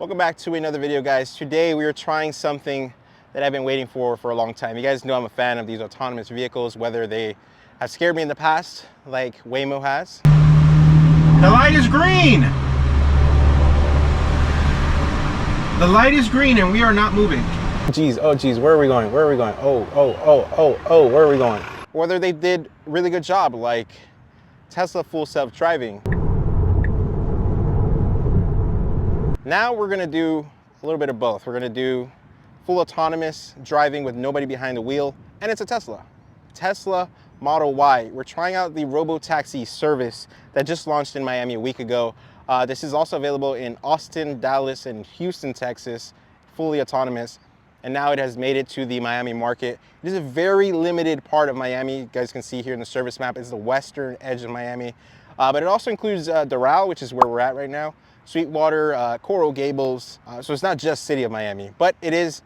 Welcome back to another video, guys. Today we are trying something that I've been waiting for a long time. You guys know I'm a fan of these autonomous vehicles, whether they have scared me in the past, like Waymo has. The light is green! The light is green and we are not moving. Geez, oh geez, where are we going? Where are we going? Oh, where are we going? Whether they did a really good job, like Tesla full self-driving. Now we're gonna do a little bit of both. We're gonna do full autonomous driving with nobody behind the wheel, and it's a Tesla. Tesla Model Y. We're trying out the Robotaxi service that just launched in Miami a week ago. This is also available in Austin, Dallas, and Houston, Texas, fully autonomous. And now it has made it to the Miami market. It is a very limited part of Miami. You guys can see here in the service map, it's the western edge of Miami. But it also includes Doral, which is where we're at right now, Sweetwater, Coral Gables. So it's not just city of Miami, but it is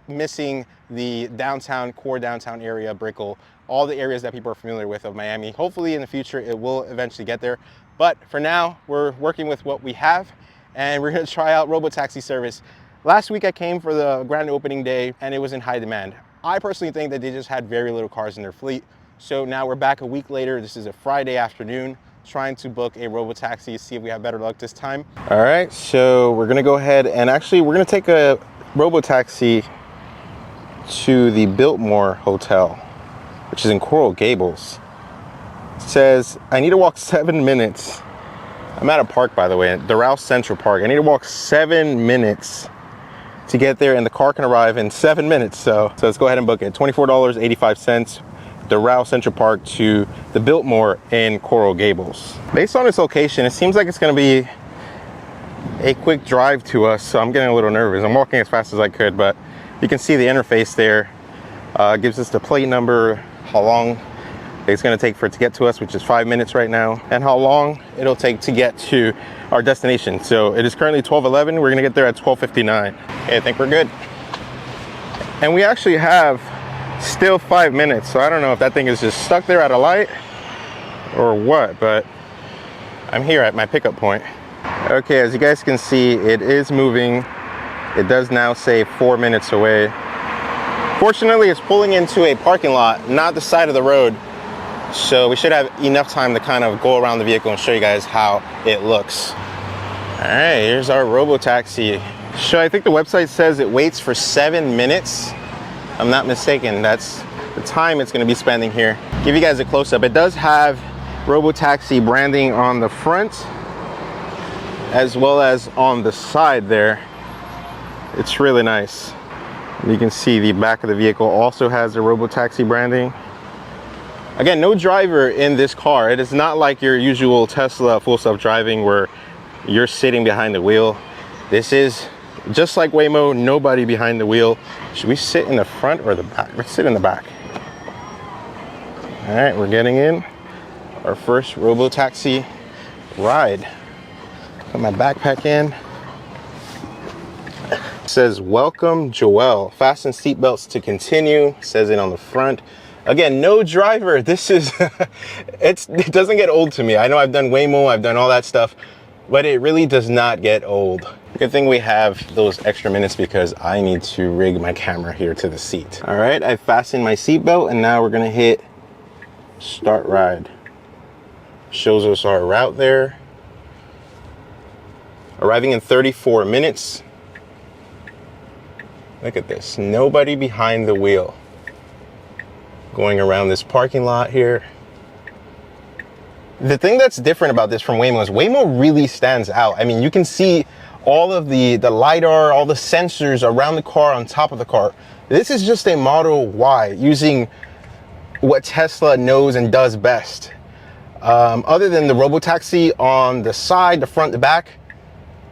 missing the downtown, core downtown area, Brickell, all the areas that people are familiar with of Miami. Hopefully in the future, it will eventually get there. But for now, we're working with what we have, and we're gonna try out Robotaxi service. Last week I came for the grand opening day and it was in high demand. I personally think that they just had very little cars in their fleet. So now we're back a week later. This is a Friday afternoon, trying to book a Robotaxi, see if we have better luck this time. All right, so we're gonna go ahead and actually we're gonna take a Robotaxi to the Biltmore Hotel, which is in Coral Gables. It says, I need to walk 7 minutes. I'm at a park, by the way, Doral Central Park. I need to walk 7 minutes to get there, and the car can arrive in 7 minutes. So let's go ahead and book it. $24.85, Doral Central Park to the Biltmore in Coral Gables. Based on its location, it seems like it's gonna be a quick drive to us, so I'm getting a little nervous. I'm walking as fast as I could, but you can see the interface there. Gives us the plate number, how long it's gonna take for it to get to us, which is 5 minutes right now, and how long it'll take to get to our destination. So it is currently 12:11. We're gonna get there at 12:59. Okay, I think we're good. And we actually have still 5 minutes. So I don't know if that thing is just stuck there at a light or what, but I'm here at my pickup point. Okay, as you guys can see, it is moving. It does now say 4 minutes away. Fortunately, it's pulling into a parking lot, not the side of the road. So we should have enough time to kind of go around the vehicle and show you guys how it looks. All right, here's our Robotaxi. So I think the website says it waits for 7 minutes. If I'm not mistaken, that's the time it's gonna be spending here. Give you guys a close-up. It does have Robotaxi branding on the front, as well as on the side there. It's really nice. You can see the back of the vehicle also has the Robotaxi branding. Again, no driver in this car. It is not like your usual Tesla full self-driving where you're sitting behind the wheel. This is just like Waymo, nobody behind the wheel. Should we sit in the front or the back? Let's sit in the back. All right, we're getting in our first Robotaxi ride. Put my backpack in. It says, welcome Joel. Fasten seatbelts to continue. It says it on the front. Again, no driver. This is, it doesn't get old to me. I know I've done Waymo, I've done all that stuff, but it really does not get old. Good thing we have those extra minutes because I need to rig my camera here to the seat. All right, I fastened my seatbelt and now we're gonna hit start ride. Shows us our route there. Arriving in 34 minutes. Look at this, nobody behind the wheel. Going around this parking lot here. The thing that's different about this from Waymo is Waymo really stands out. I mean, you can see all of the LiDAR, all the sensors around the car, on top of the car. This is just a Model Y using what Tesla knows and does best. Other than the Robotaxi on the side, the front, the back,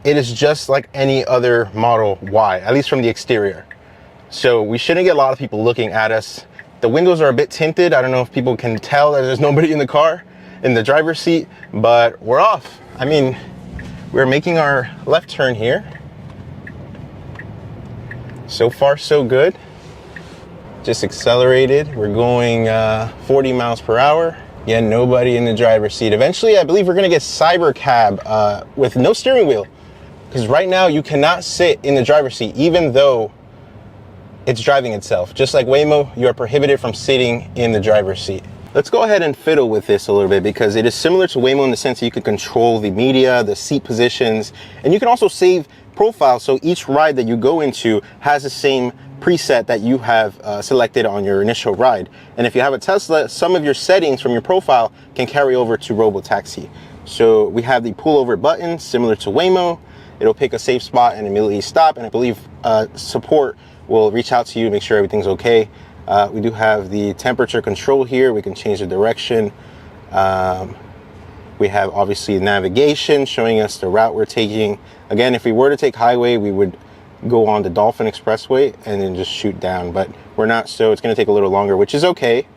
it is just like any other Model Y, at least from the exterior. So we shouldn't get a lot of people looking at us. The windows are a bit tinted. I don't know if people can tell that there's nobody in the car, in the driver's seat, but we're off. I mean, we're making our left turn here. So far, so good. Just accelerated. We're going 40 miles per hour. Again, nobody in the driver's seat. Eventually, I believe we're gonna get cyber cab with no steering wheel. Because right now you cannot sit in the driver's seat, even though it's driving itself. Just like Waymo, you are prohibited from sitting in the driver's seat. Let's go ahead and fiddle with this a little bit, because it is similar to Waymo in the sense that you can control the media, the seat positions, and you can also save profiles. So each ride that you go into has the same preset that you have selected on your initial ride. And if you have a Tesla, some of your settings from your profile can carry over to Robotaxi. So we have the pullover button similar to Waymo. It'll pick a safe spot and immediately stop. And I believe support will reach out to you, make sure everything's okay. We do have the temperature control here. We can change the direction. We have obviously navigation showing us the route we're taking. Again, if we were to take highway, we would go on the Dolphin Expressway and then just shoot down, but we're not, so it's going to take a little longer, which is okay.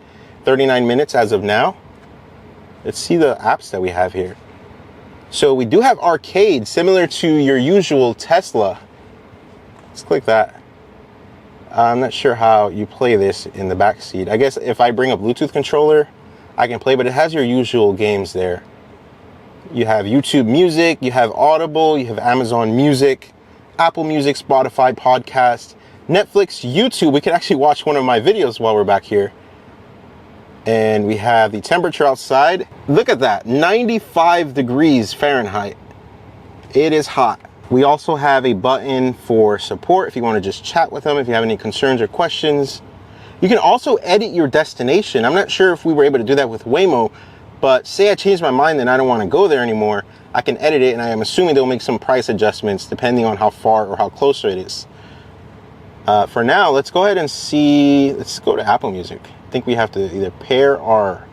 39 minutes as of now. Let's see the apps that we have here. So we do have arcade similar to your usual Tesla. Let's click that. I'm not sure how you play this in the back seat. I guess if I bring a Bluetooth controller, I can play, but it has your usual games there. You have YouTube Music, you have Audible, you have Amazon Music, Apple Music, Spotify, Podcast, Netflix, YouTube. We can actually watch one of my videos while we're back here. And we have the temperature outside. Look at that, 95 degrees Fahrenheit. It is hot. We also have a button for support if you want to just chat with them, if you have any concerns or questions. You can also edit your destination. I'm not sure if we were able to do that with Waymo, but say I change my mind and I don't want to go there anymore, I can edit it, and I am assuming they'll make some price adjustments depending on how far or how closer it is. For now, let's go ahead and see, let's go to Apple Music. I think we have to either pair our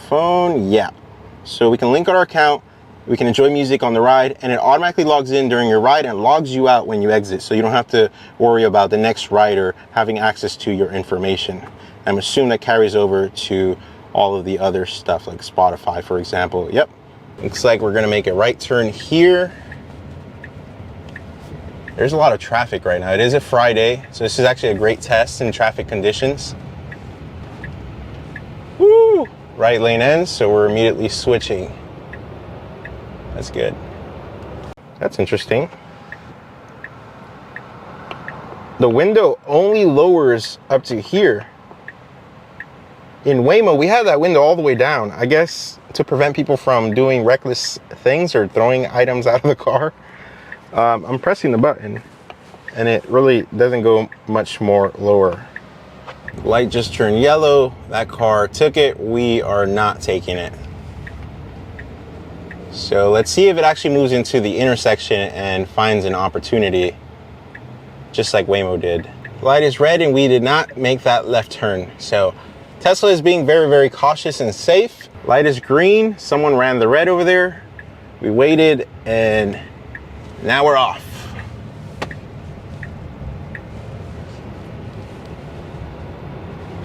phone, yeah. So we can link our account, we can enjoy music on the ride, and it automatically logs in during your ride and logs you out when you exit, so you don't have to worry about the next rider having access to your information. I'm assuming that carries over to all of the other stuff like Spotify, for example. Yep. Looks like we're gonna make a right turn here. There's a lot of traffic right now. It is a Friday, so this is actually a great test in traffic conditions. Woo! Right lane ends, so we're immediately switching. That's good. That's interesting. The window only lowers up to here. In Waymo, we have that window all the way down, I guess to prevent people from doing reckless things or throwing items out of the car. I'm pressing the button and it really doesn't go much more lower. Light just turned yellow. That car took it. We are not taking it. So let's see if it actually moves into the intersection and finds an opportunity, just like Waymo did. Light is red and we did not make that left turn. So Tesla is being very, very cautious and safe. Light is green. Someone ran the red over there. We waited and now we're off.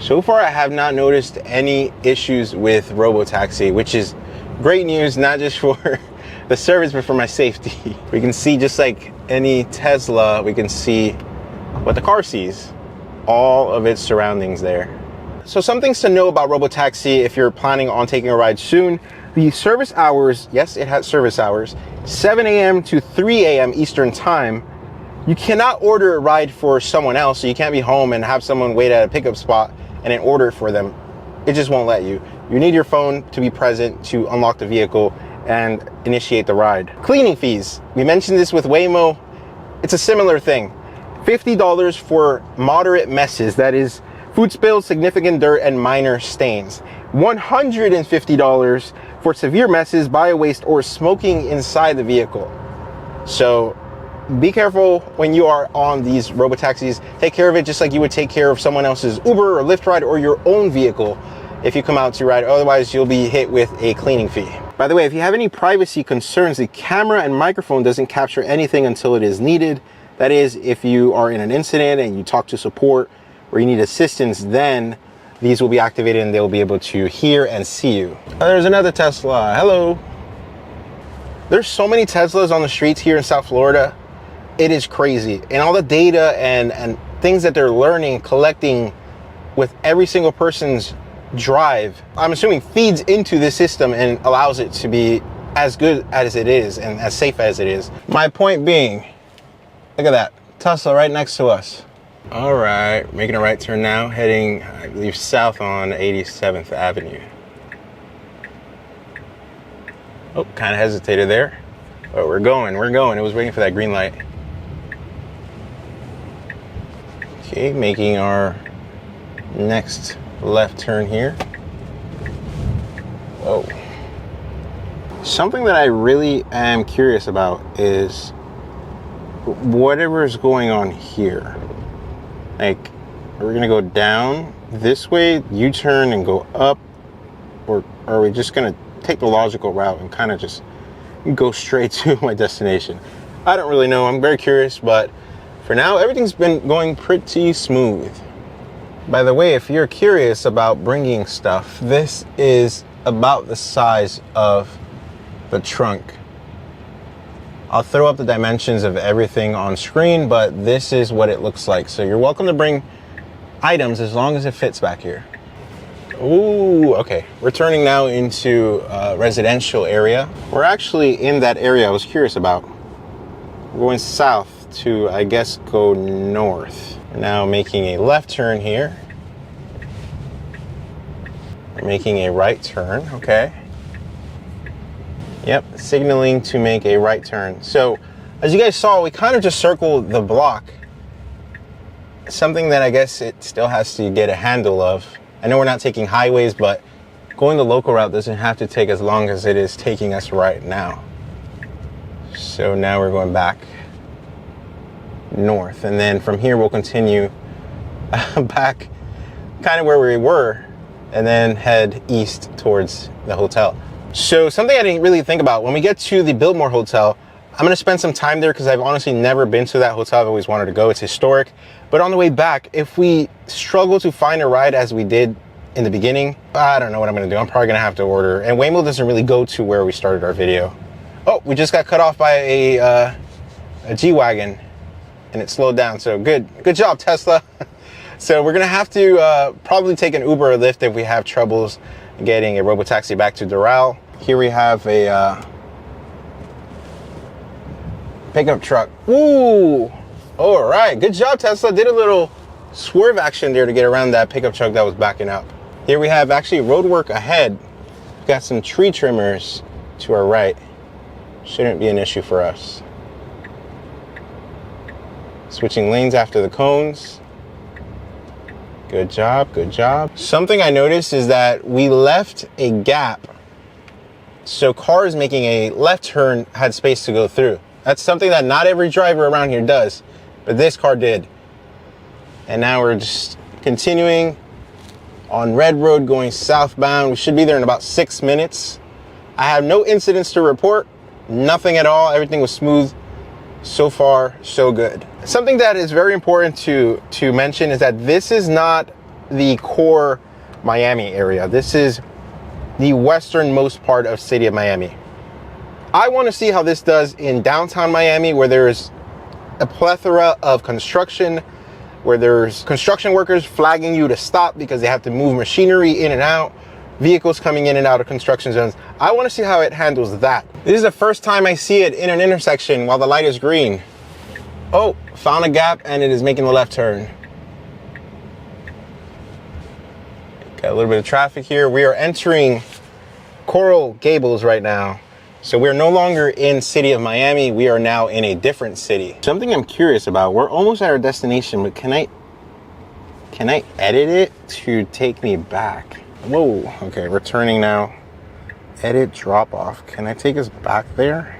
So far, I have not noticed any issues with Robotaxi, which is great news, not just for the service, but for my safety. We can see, just like any Tesla, we can see what the car sees, all of its surroundings there. So some things to know about Robotaxi if you're planning on taking a ride soon. The service hours, yes, it has service hours, 7 a.m. to 3 a.m. Eastern time. You cannot order a ride for someone else, so you can't be home and have someone wait at a pickup spot and then order it for them. It just won't let you. You need your phone to be present to unlock the vehicle and initiate the ride. Cleaning fees. We mentioned this with Waymo. It's a similar thing. $50 for moderate messes, that is food spills, significant dirt, and minor stains. $150 for severe messes, bio-waste, or smoking inside the vehicle. So be careful when you are on these Robotaxis. Take care of it just like you would take care of someone else's Uber or Lyft ride or your own vehicle if you come out to ride. Otherwise, you'll be hit with a cleaning fee. By the way, if you have any privacy concerns, the camera and microphone doesn't capture anything until it is needed. That is, if you are in an incident and you talk to support or you need assistance, then these will be activated and they'll be able to hear and see you. Oh, there's another Tesla. Hello. There's so many Teslas on the streets here in South Florida. It is crazy. And all the data and things that they're learning, collecting with every single person's drive, I'm assuming feeds into this system and allows it to be as good as it is and as safe as it is. My point being, look at that, Tesla right next to us. All right, making a right turn now, heading, I believe, south on 87th Avenue. Oh, kind of hesitated there, but we're going. It was waiting for that green light. Okay, making our next left turn here. Whoa. Something that I really am curious about is whatever is going on here. Like, are we gonna go down this way, U-turn and go up? Or are we just gonna take the logical route and kind of just go straight to my destination? I don't really know, I'm very curious, but for now, everything's been going pretty smooth. By the way, if you're curious about bringing stuff, this is about the size of the trunk. I'll throw up the dimensions of everything on screen, but this is what it looks like. So you're welcome to bring items as long as it fits back here. Ooh, okay. We're turning now into a residential area. We're actually in that area I was curious about. We're going south to, I guess, go north. We're now making a left turn here. We're making a right turn, okay. Yep, signaling to make a right turn. So, as you guys saw, we kind of just circled the block. Something that I guess it still has to get a handle of. I know we're not taking highways, but going the local route doesn't have to take as long as it is taking us right now. So now we're going back north, and then from here we'll continue back kind of where we were, and then head east towards the hotel. So something I didn't really think about, when we get to the Biltmore Hotel, I'm going to spend some time there because I've honestly never been to that hotel. I've always wanted to go. It's historic. But on the way back, if we struggle to find a ride as we did in the beginning, I don't know what I'm going to do. I'm probably going to have to order. And Waymo doesn't really go to where we started our video. Oh, we just got cut off by a G-Wagon, and it slowed down. So good job, Tesla. So we're going to have to probably take an Uber or Lyft if we have troubles getting a Robotaxi back to Doral. Here we have a pickup truck. Ooh, all right, good job, Tesla. Did a little swerve action there to get around that pickup truck that was backing up. Here we have actually road work ahead. We've got some tree trimmers to our right. Shouldn't be an issue for us. Switching lanes after the cones. Good job, good job. Something I noticed is that we left a gap, so cars making a left turn had space to go through. That's something that not every driver around here does, but this car did. And now we're just continuing on Red Road going southbound. We should be there in about 6 minutes. I have no incidents to report, nothing at all. Everything was smooth. So far, so good. Something that is very important to mention is that this is not the core Miami area. This is the westernmost part of city of Miami. I want to see how this does in downtown Miami, where there's a plethora of construction, where there's construction workers flagging you to stop because they have to move machinery in and out, vehicles coming in and out of construction zones. I want to see how it handles that. This is the first time I see it in an intersection while the light is green. Oh, found a gap and it is making the left turn. Got a little bit of traffic here. We are entering Coral Gables right now. So we're no longer in city of Miami. We are now in a different city. Something I'm curious about, we're almost at our destination, but can I edit it to take me back? Whoa, okay, we're turning now. Edit drop off. Can I take us back there?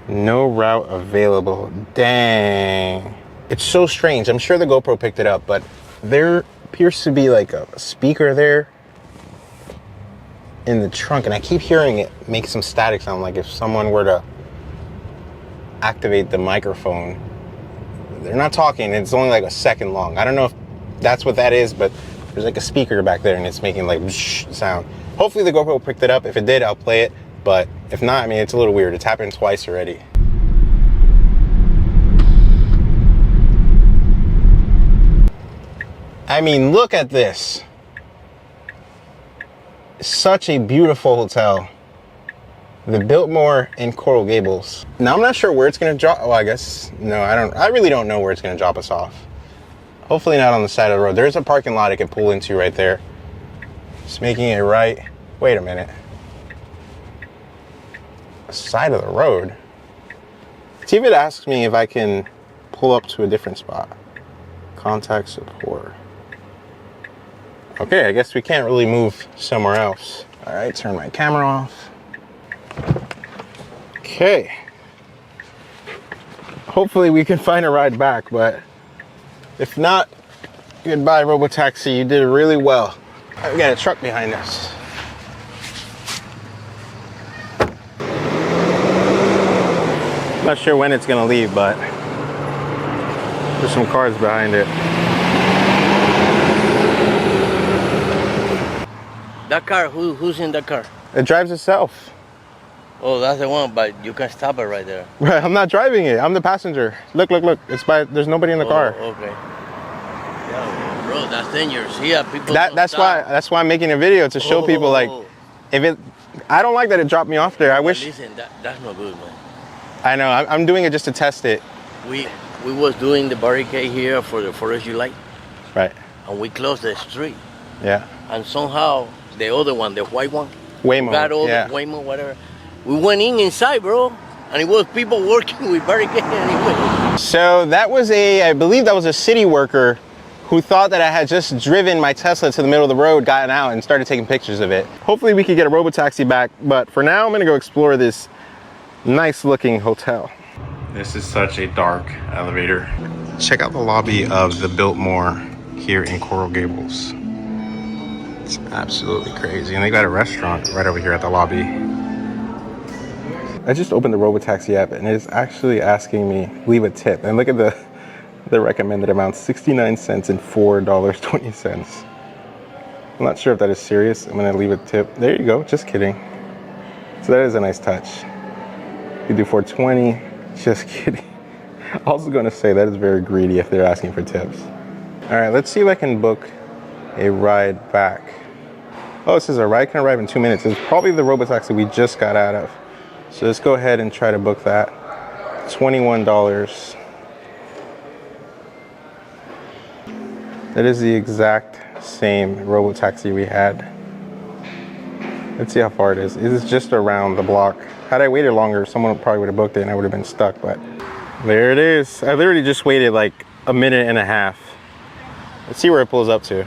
No route available. Dang. It's so strange. I'm sure the GoPro picked it up, but there appears to be like a speaker there in the trunk, and I keep hearing it make some static sound, like if someone were to activate the microphone. They're not talking, it's only like a second long. I don't know if that's what that is, but there's like a speaker back there and it's making like sound. Hopefully the GoPro picked it up. If it did, I'll play it, but if not, I mean, it's a little weird. It's happened twice already. I mean, look at this. Such a beautiful hotel. The Biltmore in Coral Gables. Now I'm not sure where it's gonna drop. Oh, I guess, no, I really don't know where it's gonna drop us off. Hopefully not on the side of the road. There's a parking lot I can pull into right there. Just making it right. Wait a minute. Side of the road? See if it asks me if I can pull up to a different spot. Contact support. Okay, I guess we can't really move somewhere else. All right, turn my camera off. Okay. Hopefully we can find a ride back, but if not, goodbye Robotaxi, you did really well. We got a truck behind us. Not sure when it's gonna leave, but there's some cars behind it. That car, who's in that car? It drives itself. Oh, that's the one, but you can stop it right there. Right, I'm not driving it. I'm the passenger. Look, look, look. There's nobody in the car. Okay. Yeah, bro, that's dangerous. Yeah, people. That's why I'm making a video to show people, like, if it. I don't like that it dropped me off there. I wish. Listen, that's not good, man. I know. I'm doing it just to test it. We was doing the barricade here for the 4th of July. Right. And we closed the street. Yeah. And somehow the other one, the white one, Waymo. got all the Waymo, whatever. We went inside, bro, and it was people working with barricade anyway. So that was I believe that was a city worker who thought that I had just driven my Tesla to the middle of the road, gotten out, and started taking pictures of it. Hopefully we could get a Robotaxi back, but for now I'm gonna go explore this nice looking hotel. This is such a dark elevator. Check out the lobby of the Biltmore here in Coral Gables. It's absolutely crazy. And they got a restaurant right over here at the lobby. I just opened the Robotaxi app and it's actually asking me leave a tip. And look at the recommended amount, 69 cents and $4.20. I'm not sure if that is serious. I'm gonna leave a tip. There you go, just kidding. So that is a nice touch. You do $4.20, just kidding. Also gonna say that is very greedy if they're asking for tips. All right, let's see if I can book a ride back. Oh, it says a ride can arrive in 2 minutes. It's probably the Robotaxi we just got out of. So let's go ahead and try to book that. $21. That is the exact same Robotaxi we had. Let's see how far it is. It is just around the block. Had I waited longer, someone probably would have booked it and I would have been stuck, but there it is. I literally just waited like a minute and a half. Let's see where it pulls up to.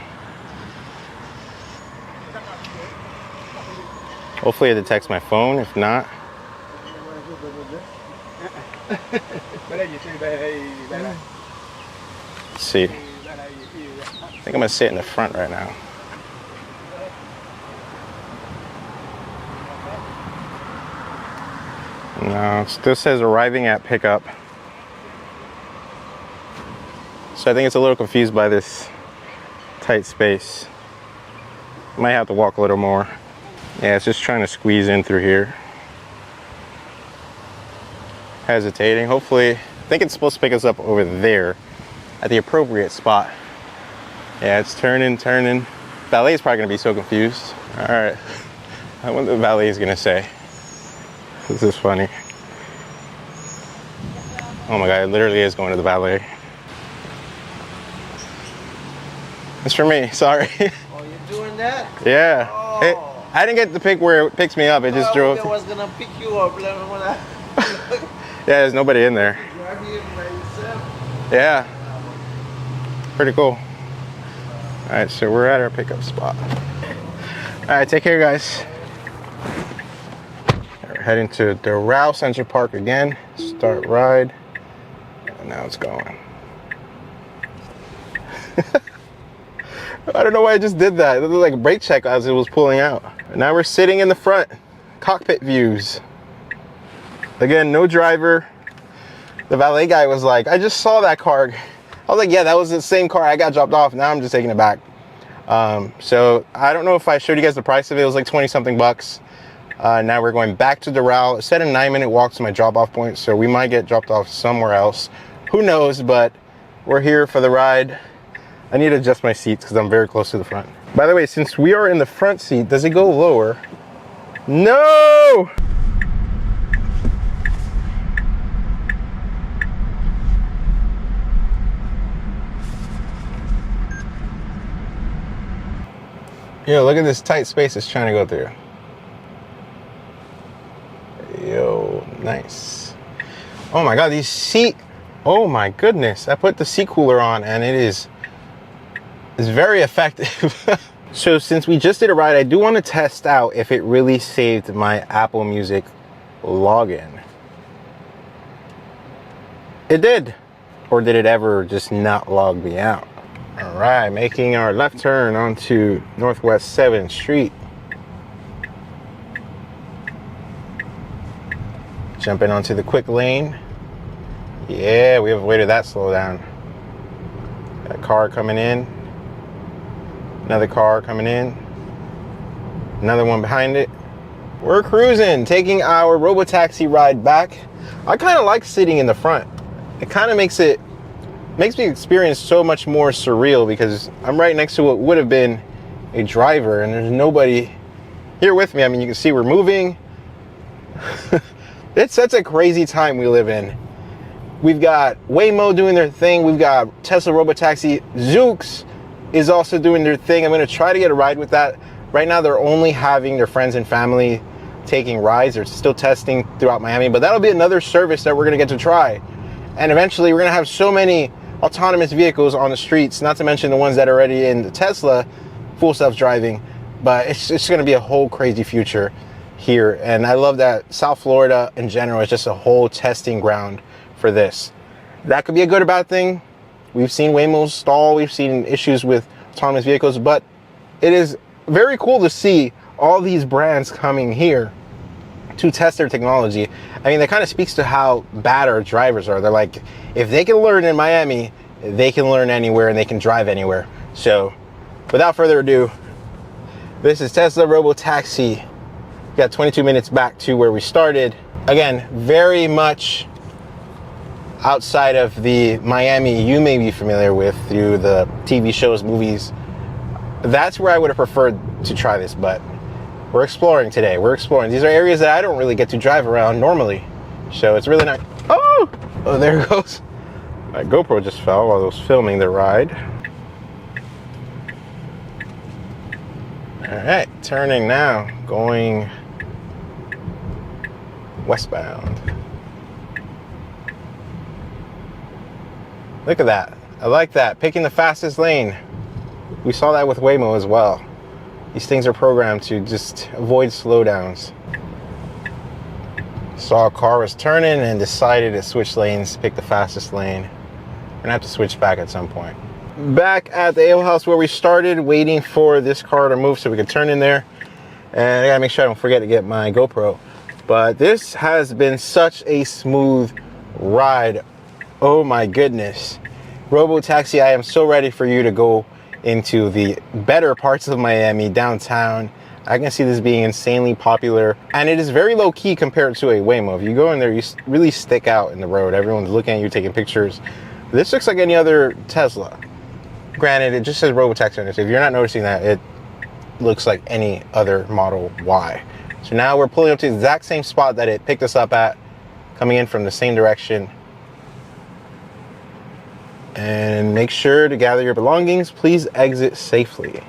Hopefully it detects my phone. If not, let's see. I think I'm gonna sit in the front right now. No, it still says arriving at pickup. So I think it's a little confused by this tight space. Might have to walk a little more. Yeah, it's just trying to squeeze in through here. Hesitating. Hopefully, I think it's supposed to pick us up over there at the appropriate spot. Yeah, it's turning. Valet is probably gonna be so confused. All right, I wonder what the valet is gonna say. This is funny. Oh my God, it literally is going to the valet. It's for me, sorry. Oh, you're doing that? Yeah. Oh. I didn't get to pick where it picks me up. It just drove. I was gonna pick you up. Yeah, there's nobody in there. Drive you by yourself. Yeah. Pretty cool. All right, so we're at our pickup spot. All right, take care, guys. We're heading to Doral Central Park again. Start ride. And now it's going. I don't know why I just did that. It looked like a brake check as it was pulling out. Now we're sitting in the front. Cockpit views. Again, no driver. The valet guy was like, I just saw that car. I was like, yeah, that was the same car I got dropped off. Now I'm just taking it back. So I don't know if I showed you guys the price of it. It was like 20 something bucks. Now we're going back to Doral. It said a 9-minute walk to my drop off point. So we might get dropped off somewhere else. Who knows, but we're here for the ride. I need to adjust my seats because I'm very close to the front. By the way, since we are in the front seat, does it go lower? No! Yo, look at this tight space it's trying to go through. Yo, nice. Oh my God, these seat, oh my goodness. I put the seat cooler on and it's very effective. So since we just did a ride, I do want to test out if it really saved my Apple Music login. It did. Or did it ever just not log me out? All right, making our left turn onto Northwest 7th Street. Jumping onto the quick lane. Yeah, we avoided that slowdown. Got a car coming in. Another car coming in. Another one behind it. We're cruising, taking our Robotaxi ride back. I kind of like sitting in the front. It kind of makes the experience so much more surreal because I'm right next to what would have been a driver and there's nobody here with me. I mean, you can see we're moving. It's such a crazy time we live in. We've got Waymo doing their thing. We've got Tesla Robotaxi. Zoox is also doing their thing. I'm going to try to get a ride with that. Right now, they're only having their friends and family taking rides. They're still testing throughout Miami, but that'll be another service that we're going to get to try. And eventually, we're going to have so many autonomous vehicles on the streets, not to mention the ones that are already in the Tesla, full self-driving. But it's going to be a whole crazy future here. And I love that South Florida in general is just a whole testing ground for this. That could be a good or bad thing. We've seen Waymos stall. We've seen issues with autonomous vehicles, but it is very cool to see all these brands coming here to test their technology. I mean, that kind of speaks to how bad our drivers are. They're like, if they can learn in Miami, they can learn anywhere and they can drive anywhere. So without further ado, this is Tesla Robotaxi. We got 22 minutes back to where we started. Again, very much outside of the Miami you may be familiar with through the TV shows, movies. That's where I would have preferred to try this, but we're exploring today. We're exploring. These are areas that I don't really get to drive around normally. So it's really nice. Oh, there it goes. My GoPro just fell while I was filming the ride. All right, turning now, going westbound. Look at that. I like that. Picking the fastest lane. We saw that with Waymo as well. These things are programmed to just avoid slowdowns. Saw a car was turning and decided to switch lanes, pick the fastest lane. We're gonna have to switch back at some point. Back at the ale house where we started, waiting for this car to move so we could turn in there. And I gotta make sure I don't forget to get my GoPro. But this has been such a smooth ride. Oh my goodness. Robotaxi, I am so ready for you to go into the better parts of Miami, downtown. I can see this being insanely popular, and it is very low key compared to a Waymo. If you go in there, you really stick out in the road. Everyone's looking at you, taking pictures. This looks like any other Tesla. Granted, it just says Robotaxi on it. So if you're not noticing that, it looks like any other Model Y. So now we're pulling up to the exact same spot that it picked us up at, coming in from the same direction. And make sure to gather your belongings. Please exit safely.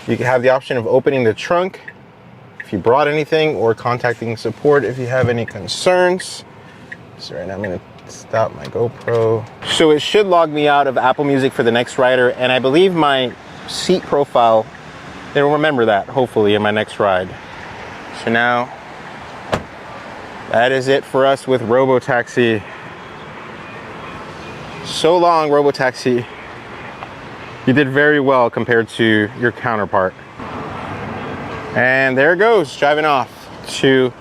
You can have the option of opening the trunk if you brought anything, or contacting support if you have any concerns. So right now I'm gonna stop my GoPro. So it should log me out of Apple Music for the next rider, and I believe my seat profile, it'll remember that, hopefully, in my next ride. So now, that is it for us with Robotaxi. So long, Robotaxi. You did very well compared to your counterpart. And there it goes, driving off to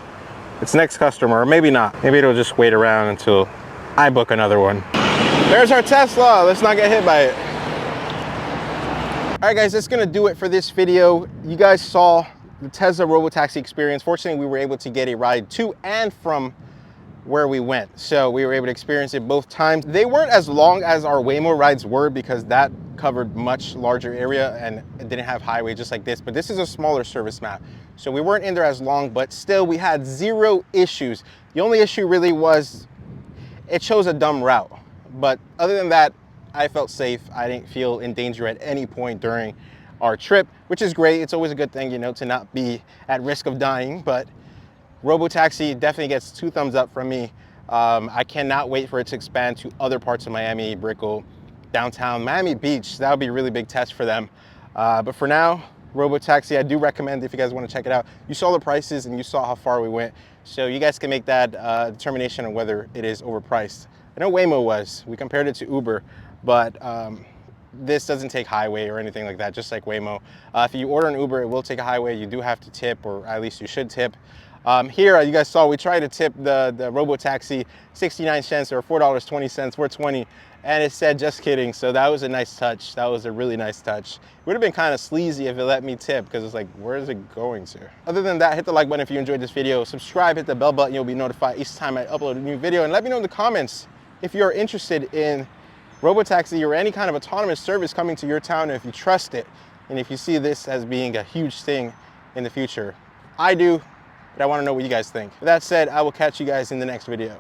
its next customer, or maybe not. Maybe it'll just wait around until I book another one. There's our Tesla. Let's not get hit by it. All right, guys, that's gonna do it for this video. You guys saw the Tesla Robotaxi experience. Fortunately, we were able to get a ride to and from where we went. So we were able to experience it both times. They weren't as long as our Waymo rides were because that covered much larger area and it didn't have highway just like this, but this is a smaller service map. So we weren't in there as long, but still we had zero issues. The only issue really was it chose a dumb route. But other than that, I felt safe. I didn't feel in danger at any point during our trip, which is great. It's always a good thing, you know, to not be at risk of dying, but Robotaxi definitely gets 2 thumbs up from me. I cannot wait for it to expand to other parts of Miami, Brickell, downtown, Miami Beach. That would be a really big test for them. But for now, Robotaxi, I do recommend if you guys want to check it out. You saw the prices and you saw how far we went. So you guys can make that determination on whether it is overpriced. I know Waymo was. We compared it to Uber, but this doesn't take highway or anything like that, just like Waymo. If you order an Uber, it will take a highway. You do have to tip, or at least you should tip. Here, you guys saw, we tried to tip the Robotaxi 69 cents or $4.20, $4.20, and it said, just kidding. So that was a nice touch. That was a really nice touch. It would have been kind of sleazy if it let me tip, because it's like, where is it going to? Other than that, hit the like button if you enjoyed this video. Subscribe, hit the bell button. You'll be notified each time I upload a new video. And let me know in the comments if you're interested in Robotaxi or any kind of autonomous service coming to your town, and if you trust it, and if you see this as being a huge thing in the future. I do, but I want to know what you guys think. With that said, I will catch you guys in the next video.